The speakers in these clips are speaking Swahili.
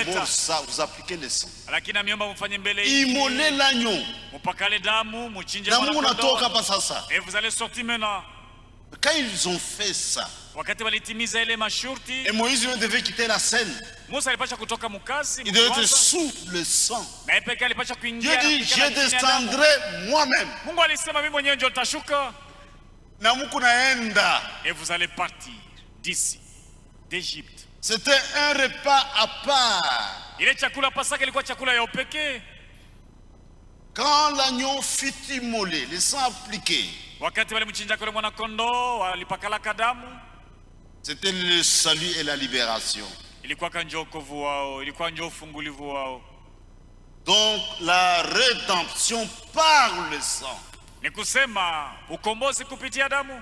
d'abord ça, vous appliquez le sang. Lakini ameomba mfanye mbele Immolez l'agneau. mpakale damu, mchinje Na Mungu natoka mwana. pas ça. Et vous allez sortir maintenant. Quand ils ont fait ça, Wakati walitimiza ile masharti, et Moïse devait quitter la scène. Musa alipasha kutoka mkazi. Il devait être sous le sang. Na yeye pekee alipasha Dieu kuingia. dit, je descendrai moi-même. Mungu alisema mimi mwenyewe ndio nitashuka. Na Mungu naenda. Et vous allez partir d'ici, d'Égypte. C'était un repas à part. Ile chakula Pasaka ilikuwa chakula ya upekee. Quand l'agneau fut immolé, le sang appliqué, Wakati wale mchinja kule mwana kondoo walipakala kadamu, c'était le salut et la libération. ilikuwa kanjo wokovu wao, ilikuwa njo ufungulivu wao. Donc la rédemption par le sang. Ni kusema ukombozi kupitia damu.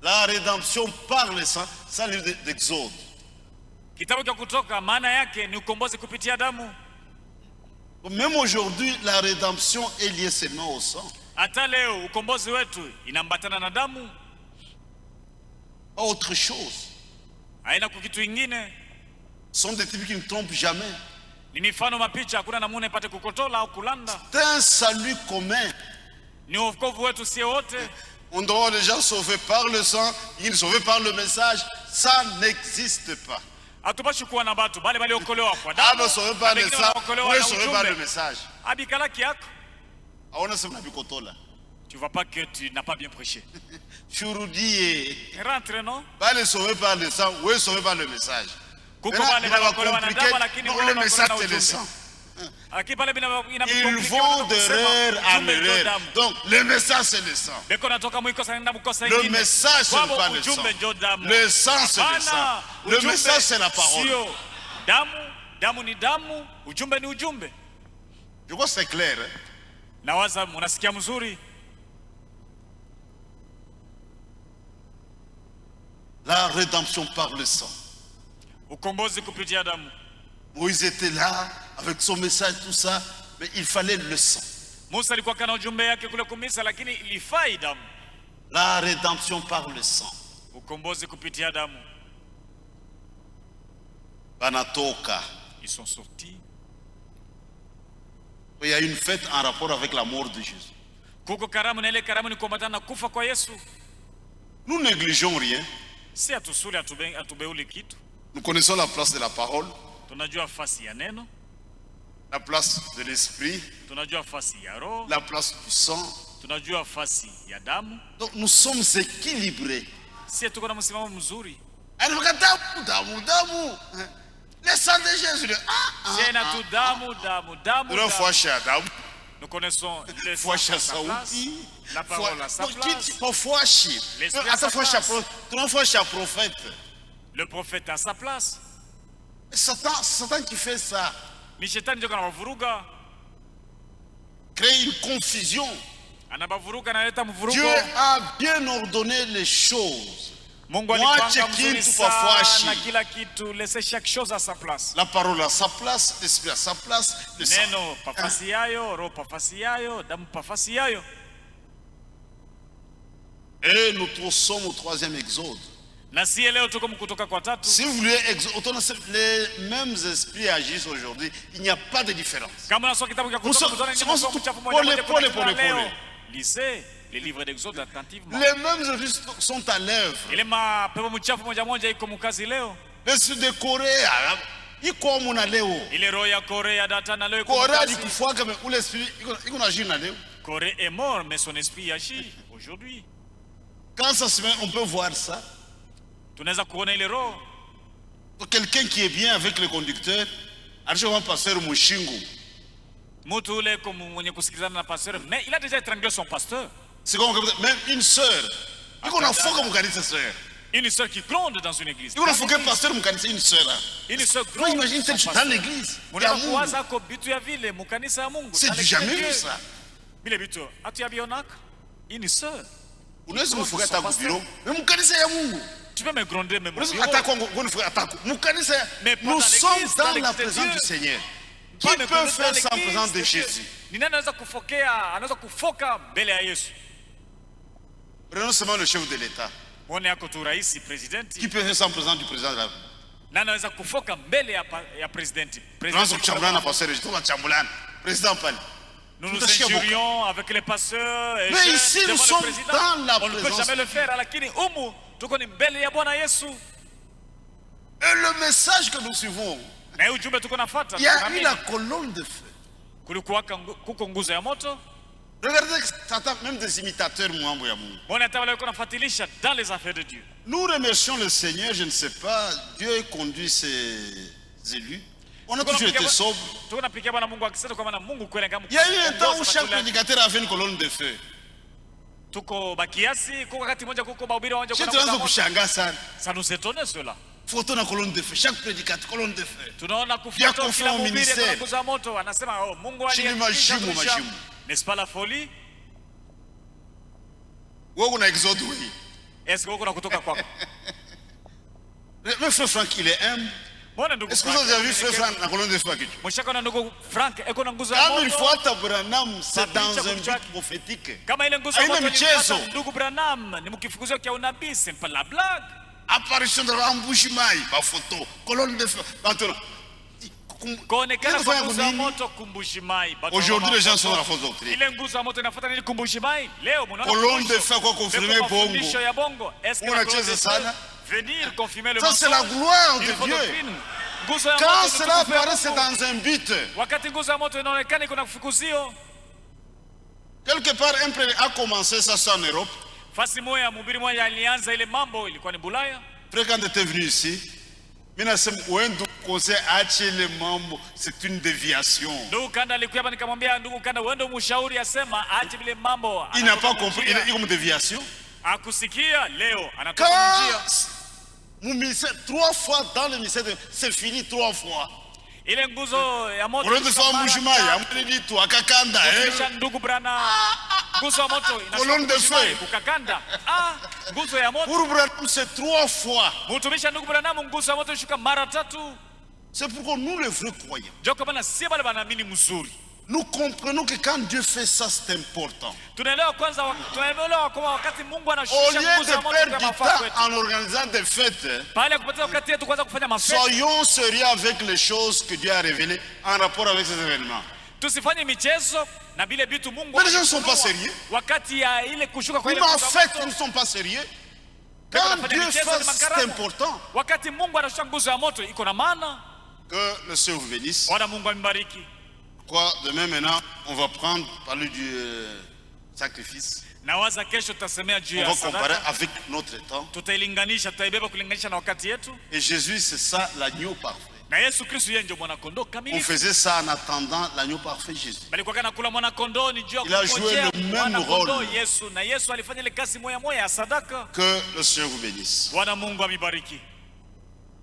La rédemption par le sang, ça livre d'Exode. Kitabu cha Kutoka maana yake ni ukombozi kupitia damu. Même aujourd'hui, la rédemption est liée seulement au sang. Hata leo ukombozi wetu inambatana na damu, Pas autre chose. haina kitu kingine. Ce sont des types qui ne trompent jamais. Ni mifano mapicha, hakuna namuna ipate kukotola au kulanda. C'est un salut commun. Ni wokovu wetu sie wote. On doit les gens sauvés par le sang, ils sont sauvés par le message. Ça n'existe pas. Hatupashi kuwa na batu bali waliokolewa kwa Ah, damu. mais sauvés par le sang, Wengine oui, sauvés par le ujumbe. message. Abikalaki yako. Ah, on a ce là. Tu vois pas que tu n'as pas bien prêché. Chouroudi, Rentre non? pas les sauvés par le sang, oui, sauvés par le message. Kuko Maintenant, wale il va waliokolewa na compliquer. damu lakini Non, wale le message, wanaokolewa c'est na le ujumbe. sang. Lakini pale Ils vont d'erreur en erreur. Donc, le message, c'est le sang. Beko natoka mwikosa nenda mkosa Le ingine. message, ce n'est Kwabo pas le sang. ujumbe ndio damu. Le sang, c'est le sang. Hapana, Le ujumbe message, c'est la parole. sio damu, damu ni damu, ujumbe ni ujumbe. Je crois que c'est clair. Hein? Nawaza mnasikia mzuri. La rédemption par le sang. Ukombozi kupitia damu. Moïse était là avec son message, tout ça, mais il fallait le sang. Musa alikuwa kana ujumbe yake kule kumisa, lakini ilifai damu. La rédemption par le sang. Ukombozi kupitia damu. Banatoka. Ils sont sortis. Il y a une fête en rapport avec la mort de Jésus. Kuko karamu na ile karamu ni kuambatana na kufa kwa Yesu. Nous négligeons rien. Si atusuli atubeuli kitu. Nous connaissons la place de la parole, Tunajua fasi ya neno, la place de l'esprit, tunajua fasi ya roho, la place du sang. tunajua fasi ya damu. Donc nous sommes équilibrés. Si tuko na msimamo mzuri. Le sang de Jésus. Tena tu damu, damu, damu. Nous fois chez Adam. Nous connaissons le Fois sang à chez sa place, Saouti. la parole à sa place, Fois chez. L'esprit à sa Attends, place. fois chez prophète. le prophète à sa place. Satan qui fait ça Ni shetani ndio anawavuruga, crée une confusion. anabavuruga, analeta mvurugo. Dieu a bien ordonné les choses. Mungu alipanga mzuri sana kila kitu. Laissez chaque chose à sa place. La parole à sa place, l'esprit à sa place, le sang. Neno pafasi yayo, roho pafasi yayo, damu pafasi yayo. Et nous sommes au 3e exode. Na si leo tuko Kutoka kwa tatu. Si vous voulez, les mêmes esprits agissent aujourd'hui. Il n'y a pas de différence. Kama unasoma kitabu cha Kutoka mtaona ni mchafu moja. Lisez les livres d'Exode attentivement. Les mêmes esprits sont à l'œuvre. Ile mapepo mchafu moja iko mkazi leo. L'esprit de Corée, iko muna leo. Ile roho ya Korea data na leo iko Corée mkazi. alikufuaka mais ule esprit iko na jina leo. Corée est mort mais son esprit agit aujourd'hui. Quand ça se met, on peut voir ça. Tunaweza kuona ile roho. Quelqu'un qui est bien avec le conducteur, alishakuwa pasteur Mushingu. Mtu ule mwenye kusikilizana na pasteur, mais il a déjà étranglé son pasteur. C'est comme même une sœur. Iko na foka mkanisa sœur. Une sœur qui gronde dans une église. Iko na foka pasteur mkanisa une sœur. Une sœur gronde. Imagine ça dans l'église. Munakuwaza ko bitu ya vile mukanisa ya Mungu. C'est jamais vu ça. Bile bitu atuyabionaka. Une sœur. Unaweza kufuka ta bureau. Mais mkanisa ya Mungu. Tu peux me gronder même. Nous sommes dans la présence du Seigneur. Qui peut faire ça en présence de Jésus? Prenons seulement le chef de l'État. Qui peut faire ça en présence du président de la République? Na anaweza kufoka mbele ya presidenti. Tunaanza kuchambulana pasteur, tunachambulana. Président pale. Nous nous injurions avec les pasteurs et mais ici nous sommes dans la on ne peut jamais le faire, lakini humu tuko ni mbele ya Bwana Yesu. Et le message que nous suivons, na ujumbe tuko nafuata, il y a eu la colonne de feu. Kulikuwa kuko nguzo ya moto. Regardez, Satan, même des imitateurs mwambo ya Mungu. Bwana hata wale wako nafuatilisha dans les affaires de Dieu. Nous remercions le Seigneur, je ne sais pas, Dieu conduit ses élus. On a toujours été sobre. Il y a eu un temps où chaque prédicateur avait une colonne de feu. Ça nous étonnait cela. Photo na colonne de feu, chaque prédicateur colonne de feu. Bien conforme au ministère. N'est-ce pas la folie? Est-ce que vous kutoka kwako? Mais frère Franck, il est humble. Est-ce que vous avez vu frère Franck na colonne de feu? Comme il faut être Branham, c'est dans un but prophétique. Apparition de Rambushimai, ma photo, colonne de feu. Aujourd'hui, les gens sont dans la fausse doctrine. Colonne de feu, quoi confirmer bongo. Venir confirmer le ça, c'est la gloire de Dieu. Quand cela apparaît, c'est dans un but. Quelque part, un prêtre a commencé ça en Europe. Frère, quand tu étais venu ici, c'est une déviation. Il n'a pas compris, il est comme déviation. Quand mon ministère, 3 fois dans le ministère, c'est fini 3 fois. Ile nguzo ya moto nguzo ya moto kukakanda. Nguzo ya moto pour Branham c'est 3 fois. Mutumisha ndugu Branham nguzo ya moto shuka mara 3. C'est pourquoi nous les vrais croyants, nous comprenons que quand Dieu fait ça, c'est important. Au lieu de perdre du temps en organisant des fêtes, soyons sérieux avec les choses que Dieu a révélées en rapport avec ces événements. Mais les gens ne sont pas sérieux. Même en fait, ils ne sont pas sérieux. Quand Dieu fait, c'est important. Que le Seigneur vous bénisse. Quoi, demain maintenant, on va parler du sacrifice. On va comparer avec notre temps. Et Jésus, c'est ça, l'agneau parfait. On faisait ça en attendant l'agneau parfait Jésus. Il a joué le même rôle. Que le Seigneur vous bénisse. On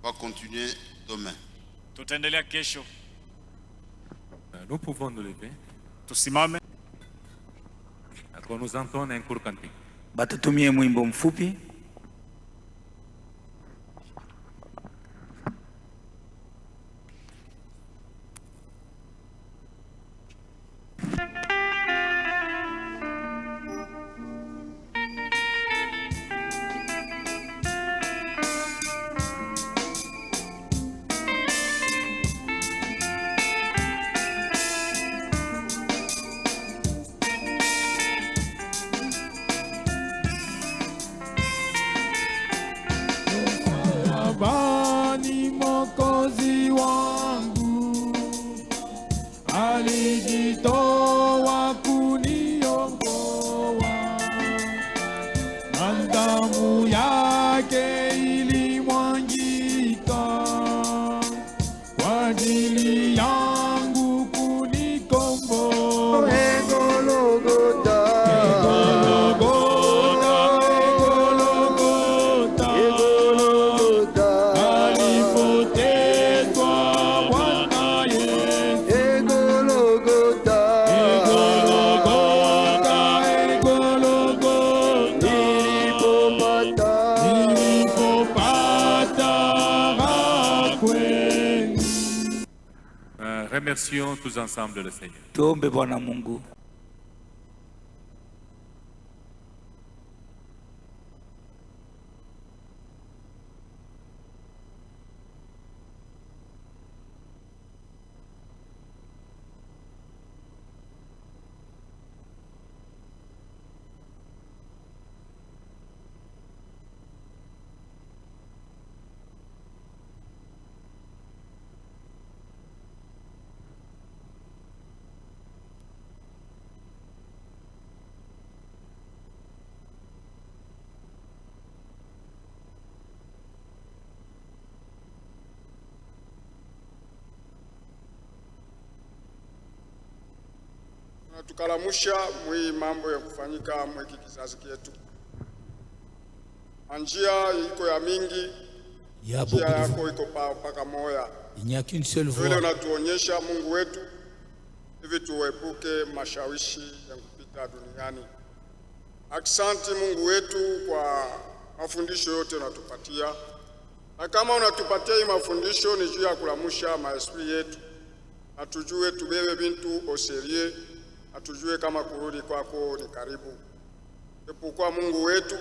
va continuer demain. Nous pouvons nous lever. Qu'on nous entende un court cantique. Batutumie mwimbo mfupi. Bani Mwokozi wangu alijitoa kuniokoa, na damu yake ilimwagika kwa ajili yangu kunikomboa. Remercions tous ensemble le Seigneur. Tuombe Bwana Mungu. tukalamusha mwi mambo ya kufanyika mwiki kizazi kietu. Njia iko ya mingi, njia yako iko paka moya. Il n'y a qu'une seule voie. Vile unatuonyesha Mungu wetu hivi tuepuke mashawishi ya kupita duniani. Asante Mungu wetu kwa mafundisho yote unatupatia. Na kama unatupatia hii mafundisho ni juu ya kulamusha maesprit yetu. Atujue tubebe bintu oserie, atujue kama kurudi kwako ni karibu. Epuka Mungu wetu,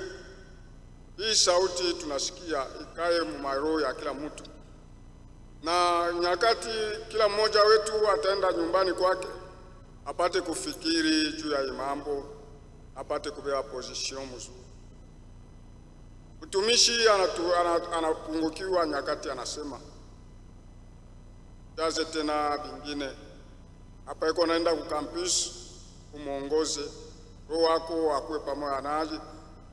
hii sauti tunasikia ikae mumaroho ya kila mtu. Na nyakati kila mmoja wetu ataenda nyumbani kwake, apate kufikiri juu ya mambo, apate kubeba position mzuri. Mtumishi anapungukiwa nyakati anasema, jaze tena bingine. Hapa iko naenda ku campus umuongoze, roho wako akue pamoja naye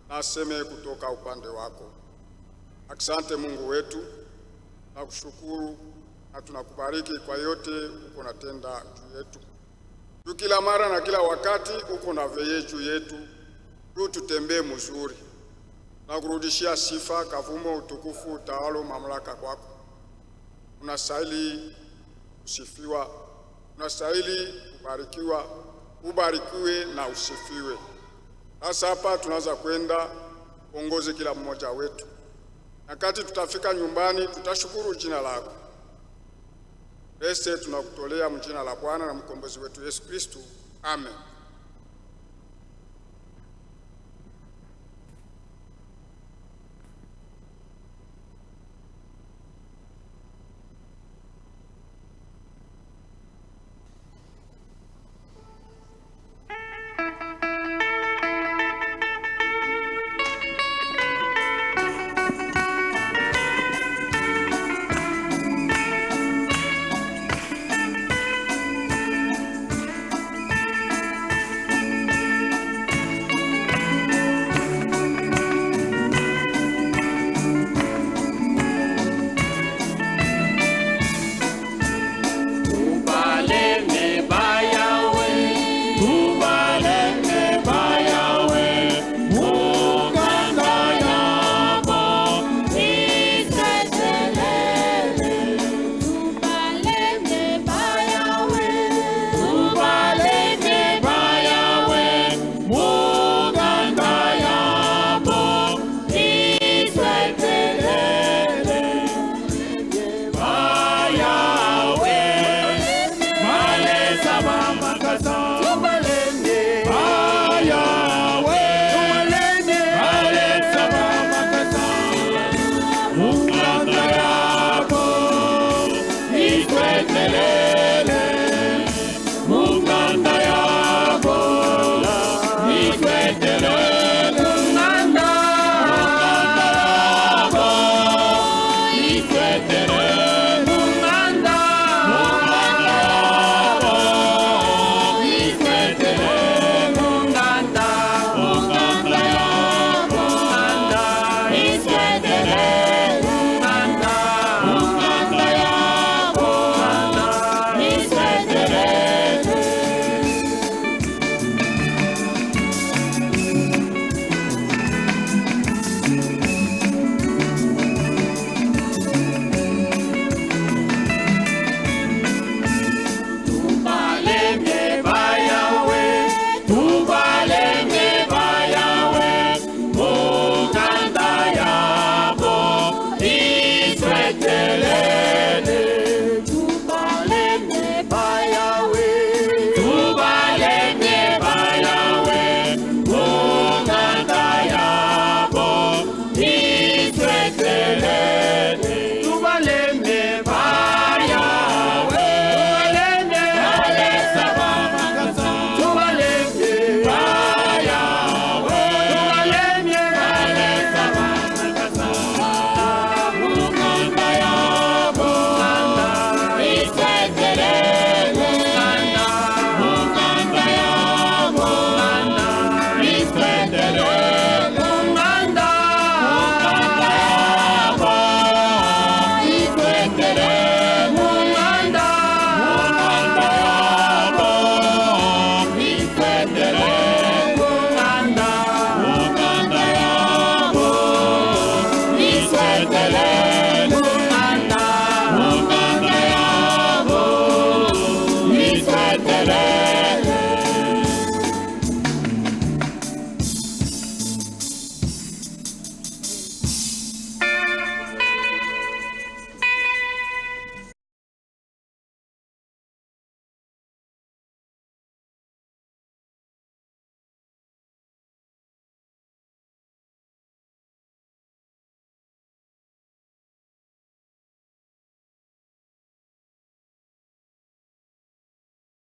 na aseme kutoka upande wako. Asante Mungu wetu, na kushukuru na tunakubariki kwa yote uko natenda juu yetu. Kila mara na kila wakati uko na veye juu yetu, tutembee mzuri. Na kurudishia sifa, kavumo, utukufu, utawala, mamlaka kwako. Unastahili usifiwa, unastahili kubarikiwa, ubarikiwe na usifiwe. Sasa hapa tunaanza kwenda, ongoze kila mmoja wetu. Wakati tutafika nyumbani tutashukuru jina lako. Bese tunakutolea mjina la Bwana na mkombozi wetu Yesu Kristo. Amen. Mungu yako, Israeli.